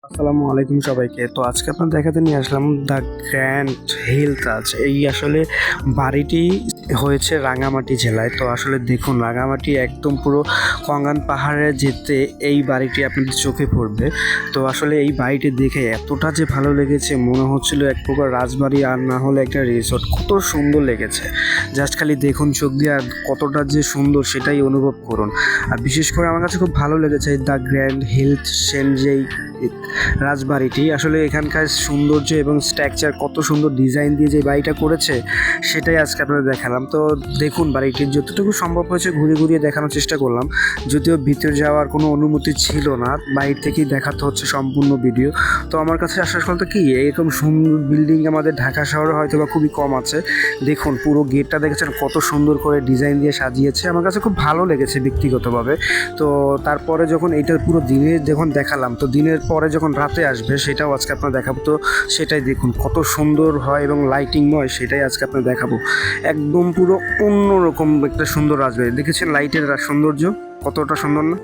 আসসালামু আলাইকুম সবাইকে। তো আজকে আপনার দেখাতে নিয়ে আসলাম দ্য গ্র্যান্ড হিল তাজ। এই আসলে বাড়িটি হয়েছে রাঙামাটি জেলায়। তো আসলে দেখুন, রাঙামাটি একদম পুরো কঙ্গান পাহাড়ে যেতে এই বাড়িটি আপনাদের চোখে পড়বে। তো আসলে এই বাড়িটি দেখে এতটা যে ভালো লেগেছে, মনে হচ্ছিল এক প্রকার রাজবাড়ি আর না হলে একটা রিসোর্ট। কত সুন্দর লেগেছে, জাস্ট খালি দেখুন চোখ দিয়ে, আর কতটা যে সুন্দর সেটাই অনুভব করুন। আর বিশেষ করে আমার কাছে খুব ভালো লেগেছে দ্য গ্র্যান্ড হিল যেই রাজবাড়িটি। আসলে এখানকার সৌন্দর্য এবং স্ট্রাকচার, কত সুন্দর ডিজাইন দিয়ে যে বাড়িটা করেছে সেটাই আজকে আপনাদের দেখালাম। তো দেখুন, বাড়িটির যতটুকু সম্ভব হয়েছে ঘুরে ঘুরিয়ে দেখানোর চেষ্টা করলাম, যদিও ভিতরে যাওয়ার কোনো অনুমতি ছিল না, বাইরে থেকেই দেখাতে হচ্ছে সম্পূর্ণ ভিডিও। তো আমার কাছে আসার ফলে কি, এরকম সুন্দর বিল্ডিং আমাদের ঢাকা শহরে হয়তো বা খুবই কম আছে। দেখুন পুরো গেটটা দেখেছেন কত সুন্দর করে ডিজাইন দিয়ে সাজিয়েছে, আমার কাছে খুব ভালো লেগেছে ব্যক্তিগতভাবে। তো তারপরে যখন এইটার পুরো দিনে যখন দেখালাম, তো দিনের পরে যখন রাতে আসবে সেটাও আজকে আপনার দেখাবো। তো সেটাই দেখুন কত সুন্দর হয় এবং লাইটিংময়, সেটাই আজকে আপনার দেখাবো। একদম পুরো অন্যরকম একটা সুন্দর রাজবাড়ি। দেখেছেন লাইটের সৌন্দর্য কতটা সুন্দর না?